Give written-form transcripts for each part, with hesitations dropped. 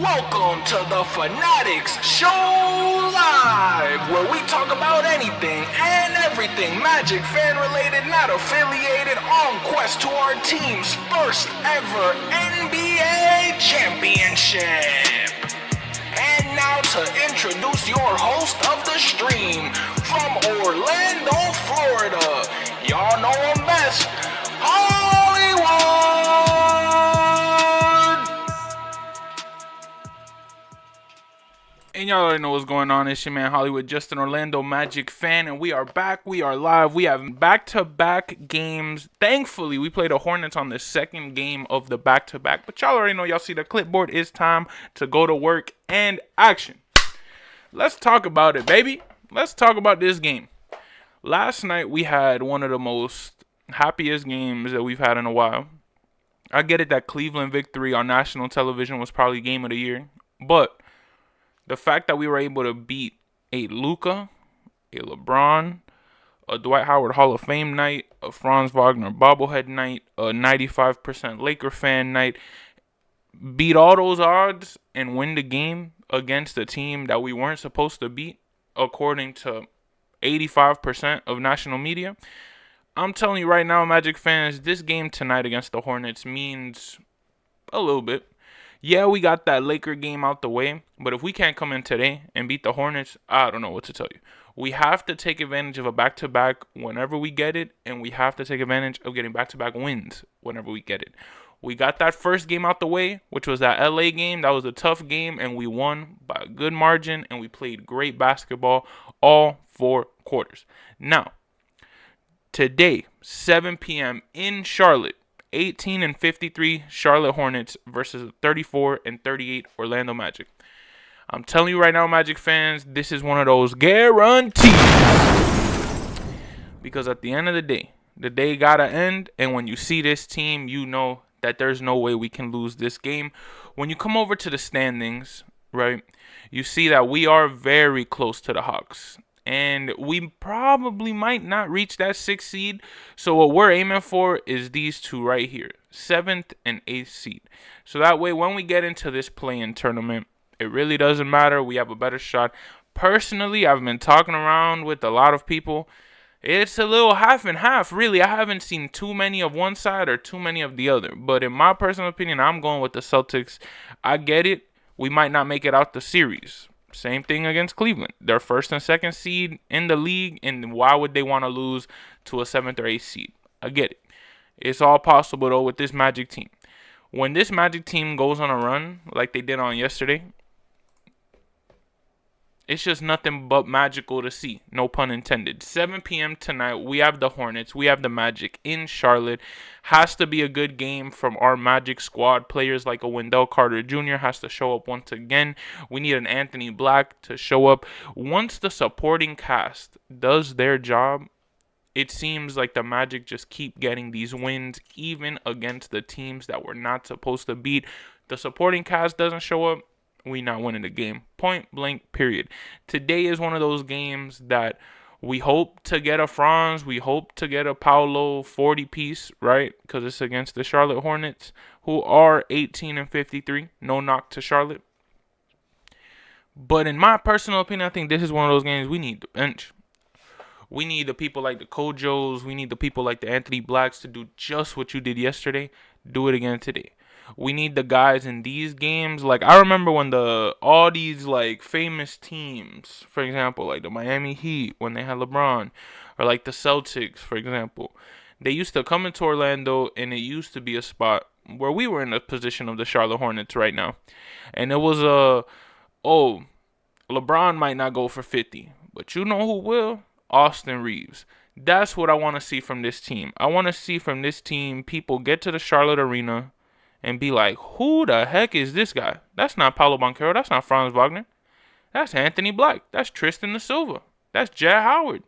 Welcome to the Fannattics Show Live, where we talk about anything and everything Magic fan related, not affiliated, on quest to our team's first ever NBA championship. And now to introduce your host of the stream, from Orlando, Florida, y'all know him best, Hollywood! And y'all already know what's going on. It's your man Hollywood, just an Orlando Magic fan, and we are back. We are live. We have back-to-back games. Thankfully, we played the Hornets on the second game of the back-to-back. But y'all already know, y'all see the clipboard. It's time to go to work and action. Let's talk about it, baby. Let's talk about this game. Last night, we had one of the most happiest games that we've had in a while. I get it that Cleveland victory on national television was probably game of the year, but the fact that we were able to beat a Luka, a LeBron, a Dwight Howard Hall of Fame night, a Franz Wagner bobblehead night, a 95% Laker fan night, beat all those odds and win the game against a team that we weren't supposed to beat, according to 85% of national media. I'm telling you right now, Magic fans, this game tonight against the Hornets means a little bit. Yeah, we got that Laker game out the way, but if we can't come in today and beat the Hornets, I don't know what to tell you. We have to take advantage of a back-to-back whenever we get it, and we have to take advantage of getting back-to-back wins whenever we get it. We got that first game out the way, which was that LA game. That was a tough game, and we won by a good margin, and we played great basketball all 4 quarters. Now, today, 7 p.m. in Charlotte, 18-53 Charlotte Hornets versus 34-38 Orlando Magic. I'm telling you right now, Magic fans, this is one of those guarantees. Because at the end of the day gotta end, and when you see this team, you know that there's no way we can lose this game. When you come over to the standings, right, you see that we are very close to the Hawks. And we probably might not reach that 6th seed. So what we're aiming for is these two right here, 7th and 8th seed. So that way, when we get into this play-in tournament, it really doesn't matter. We have a better shot. Personally, I've been talking around with a lot of people. It's a little half and half, really. I haven't seen too many of one side or too many of the other. But in my personal opinion, I'm going with the Celtics. I get it. We might not make it out the series. Same thing against Cleveland. They're 1st and 2nd seed in the league, and why would they want to lose to a 7th or 8th seed? I get it. It's all possible, though, with this Magic team. When this Magic team goes on a run, like they did on yesterday, it's just nothing but magical to see. No pun intended. 7 p.m. tonight, we have the Hornets. We have the Magic in Charlotte. Has to be a good game from our Magic squad. Players like a Wendell Carter Jr. has to show up once again. We need an Anthony Black to show up. Once the supporting cast does their job, it seems like the Magic just keep getting these wins, even against the teams that we're not supposed to beat. The supporting cast doesn't show up, we not winning the game. Point blank, period. Today is one of those games that we hope to get a Franz. We hope to get a Paolo 40-piece, right? Because it's against the Charlotte Hornets, who are 18-53. No knock to Charlotte. But in my personal opinion, I think this is one of those games we need to bench. We need the people like the Kojos. We need the people like the Anthony Blacks to do just what you did yesterday. Do it again today. We need the guys in these games. Like, I remember when all these, like, famous teams, for example, like the Miami Heat, when they had LeBron, or like the Celtics, for example, they used to come into Orlando, and it used to be a spot where we were in the position of the Charlotte Hornets right now. And it was LeBron might not go for 50, but you know who will? Austin Reeves. That's what I want to see from this team. I want to see from this team people get to the Charlotte arena and be like, who the heck is this guy? That's not Paolo Banchero. That's not Franz Wagner. That's Anthony Black. That's Tristan da Silva. That's Jett Howard.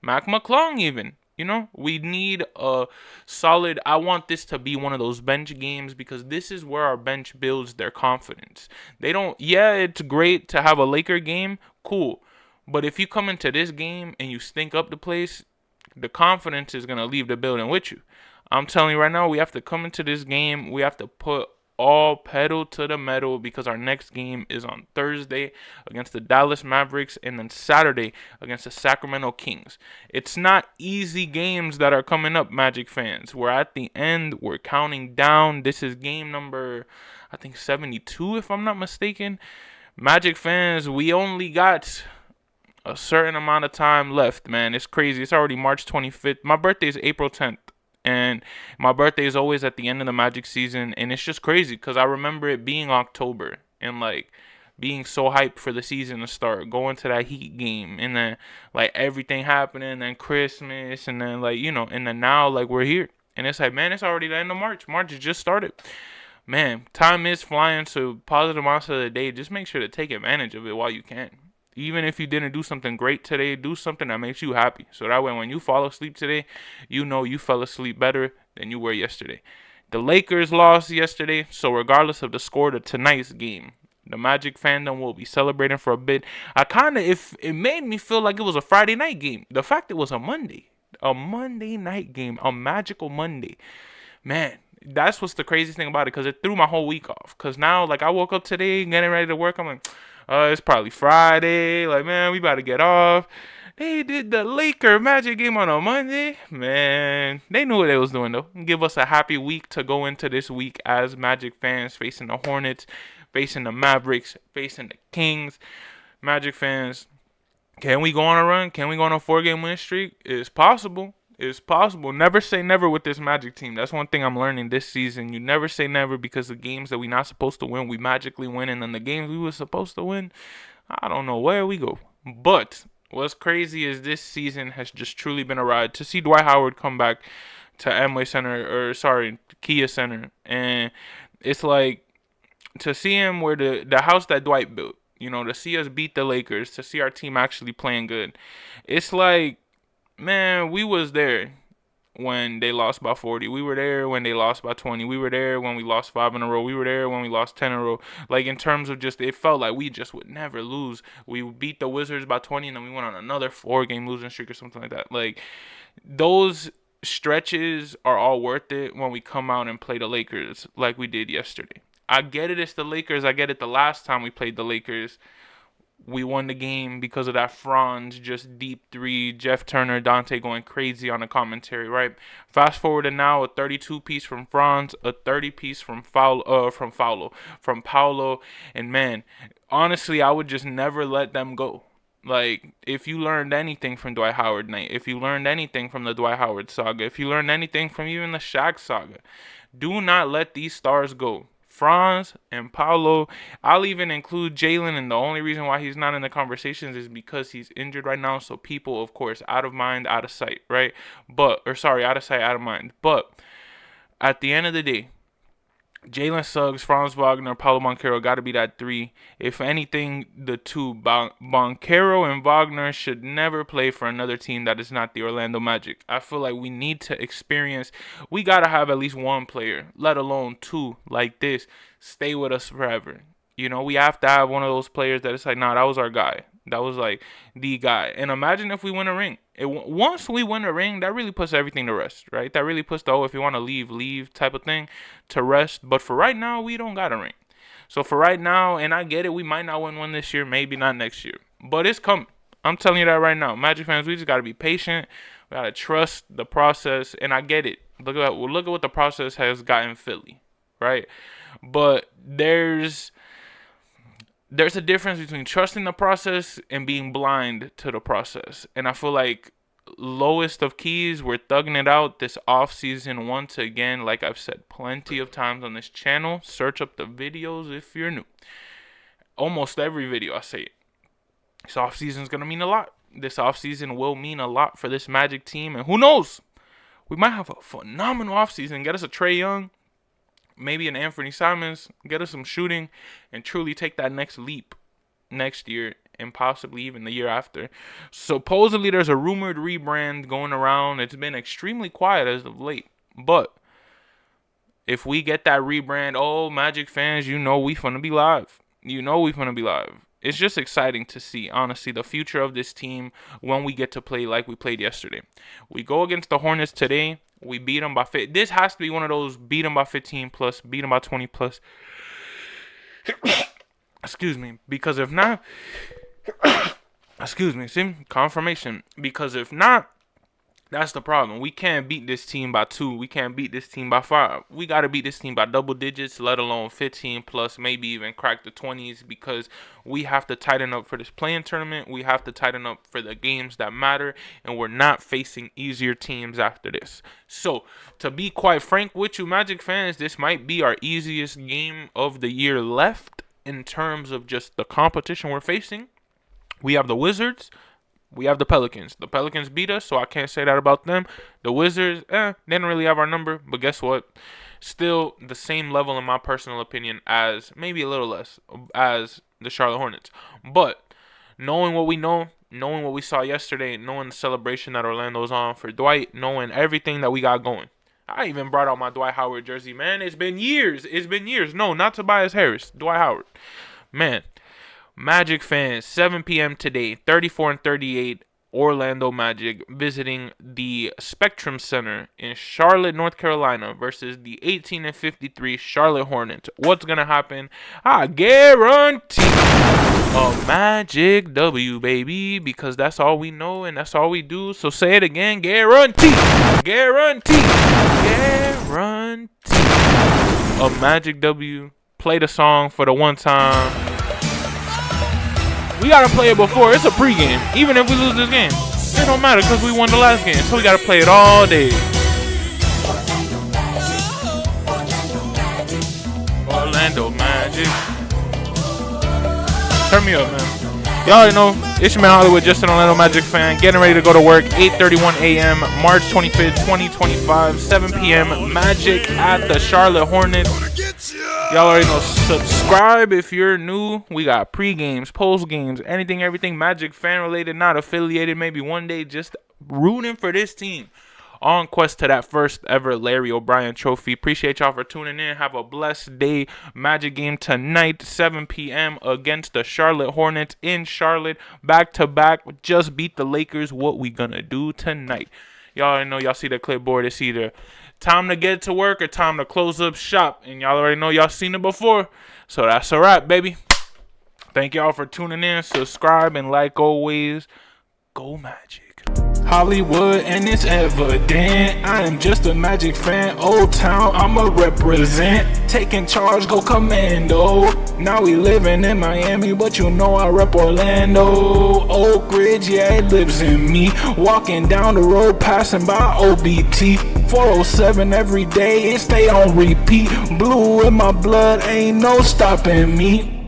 Mac McClung even. You know, we need a solid. I want this to be one of those bench games because this is where our bench builds their confidence. It's great to have a Laker game. Cool. But if you come into this game and you stink up the place, the confidence is going to leave the building with you. I'm telling you right now, we have to come into this game. We have to put all pedal to the metal because our next game is on Thursday against the Dallas Mavericks and then Saturday against the Sacramento Kings. It's not easy games that are coming up, Magic fans. We're at the end. We're counting down. This is game number, I think, 72, if I'm not mistaken. Magic fans, we only got a certain amount of time left, man. It's crazy. It's already March 25th. My birthday is April 10th. And my birthday is always at the end of the Magic season. And it's just crazy because I remember it being October and like being so hyped for the season to start, going to that Heat game and then like everything happening and then Christmas and then like, and then now like we're here. And it's like, man, it's already the end of March. March has just started. Man, time is flying. So positive monster of the day, just make sure to take advantage of it while you can. Even if you didn't do something great today, do something that makes you happy. So that way when you fall asleep today, you know you fell asleep better than you were yesterday. The Lakers lost yesterday, so regardless of the score of tonight's game, the Magic fandom will be celebrating for a bit. If it made me feel like it was a Friday night game. The fact it was a Monday night game, a magical Monday. Man, that's what's the craziest thing about it because it threw my whole week off. Because now, like, I woke up today getting ready to work. I'm like, it's probably Friday. Like, man, we about to get off. They did the Laker Magic game on a Monday. Man, they knew what they was doing, though. Give us a happy week to go into this week as Magic fans facing the Hornets, facing the Mavericks, facing the Kings. Magic fans, can we go on a run? Can we go on a 4-game win streak? It's possible. It's possible. Never say never with this Magic team. That's one thing I'm learning this season. You never say never because the games that we're not supposed to win, we magically win. And then the games we were supposed to win, I don't know where we go. But what's crazy is this season has just truly been a ride. To see Dwight Howard come back to Kia Center. And it's like to see him where the house that Dwight built. To see us beat the Lakers, to see our team actually playing good. It's like, man, we was there when they lost by 40. We were there when they lost by 20. We were there when we lost 5 in a row. We were there when we lost 10 in a row. Like, in terms of just, it felt like we just would never lose. We beat the Wizards by 20, and then we went on another 4-game losing streak or something like that. Like, those stretches are all worth it when we come out and play the Lakers like we did yesterday. I get it, it's the Lakers. I get it the last time we played the Lakers. We won the game because of that Franz just deep three. Jeff Turner, Dante going crazy on the commentary, right? Fast forward to now, a 32-piece from Franz, a 30-piece from Paulo. And man, honestly, I would just never let them go. Like, if you learned anything from Dwight Howard night, if you learned anything from the Dwight Howard saga, if you learned anything from even the Shaq saga, do not let these stars go. Franz and Paulo. I'll even include Jalen, and the only reason why he's not in the conversations is because he's injured right now. So people, of course, out of mind, out of sight, right? Out of sight, out of mind. But at the end of the day, Jalen Suggs, Franz Wagner, Paulo Banchero got to be that 3. If anything, the 2, Banchero and Wagner should never play for another team that is not the Orlando Magic. I feel like we need to experience, we got to have at least 1 player, let alone 2 like this, stay with us forever. We have to have one of those players that it's like, nah, that was our guy. That was like the guy. And imagine if we win a ring. Once we win a ring, that really puts everything to rest, right? That really puts the, if you want to leave type of thing to rest. But for right now, we don't got a ring. So for right now, and I get it, we might not win one this year, maybe not next year. But it's coming. I'm telling you that right now. Magic fans, we just got to be patient. We got to trust the process. And I get it. Look at what the process has gotten Philly, right? But there's a difference between trusting the process and being blind to the process. And I feel like lowest of keys, we're thugging it out this offseason once again. Like I've said plenty of times on this channel, search up the videos if you're new. Almost every video I say it. This offseason is going to mean a lot. This offseason will mean a lot for this Magic team. And who knows? We might have a phenomenal offseason. Get us a Trae Young. Maybe an Anthony Simons, get us some shooting, and truly take that next leap next year and possibly even the year after. Supposedly, there's a rumored rebrand going around. It's been extremely quiet as of late. But if we get that rebrand, Magic fans, we finna be live. We finna be live. It's just exciting to see, honestly, the future of this team when we get to play like we played yesterday. We go against the Hornets today. We beat them by 50. This has to be one of those beat them by 15 plus, beat them by 20 plus. Excuse me. Because if not, excuse me, see? Confirmation. Because if not, that's the problem. We can't beat this team by 2. We can't beat this team by 5. We got to beat this team by double digits, let alone 15 plus, maybe even crack the 20s, because we have to tighten up for this playing tournament. We have to tighten up for the games that matter, and we're not facing easier teams after this. So, to be quite frank with you, Magic fans, this might be our easiest game of the year left in terms of just the competition we're facing. We have the Wizards. We have the Pelicans. The Pelicans beat us, so I can't say that about them. The Wizards, they didn't really have our number, but guess what? Still the same level, in my personal opinion, as maybe a little less, as the Charlotte Hornets. But knowing what we know, knowing what we saw yesterday, knowing the celebration that Orlando's on for Dwight, knowing everything that we got going. I even brought out my Dwight Howard jersey, man. It's been years. It's been years. No, not Tobias Harris. Dwight Howard. Man. Magic fans, 7 p.m. today, 34-38, Orlando Magic visiting the Spectrum Center in Charlotte, North Carolina versus the 18-53 Charlotte Hornets. What's going to happen? I guarantee a Magic W, baby, because that's all we know and that's all we do. So say it again, guarantee, guarantee, guarantee. A Magic W. Play the song for the one time. We gotta play it before. It's a pregame. Even if we lose this game, it don't matter because we won the last game. So we gotta play it all day. Orlando Magic. Turn me up, man. Y'all already know, it's your man Hollywood, just an Orlando Magic fan. Getting ready to go to work. 8:31 a.m. March 25th, 2025. 7 p.m. Magic at the Charlotte Hornets. Y'all already know, subscribe if you're new. We got pre-games, post-games, anything, everything Magic fan related, not affiliated. Maybe one day just rooting for this team. On quest to that first ever Larry O'Brien trophy. Appreciate y'all for tuning in. Have a blessed day. Magic game tonight, 7 p.m. against the Charlotte Hornets in Charlotte. Back to back. Just beat the Lakers. What we gonna do tonight? Y'all already know, y'all see the clipboard. It's either time to get to work or time to close up shop. And y'all already know, y'all seen it before. So that's a wrap, baby. Thank y'all for tuning in. Subscribe and like always. Go Magic. Hollywood, and it's evident I am just a Magic fan. Old Town, I'ma represent. Taking charge, go commando. Now we living in Miami, but you know I rep Orlando. Oak Ridge, yeah, it lives in me. Walking down the road, passing by OBT. 407 every day, it stay on repeat. Blue in my blood, ain't no stopping me.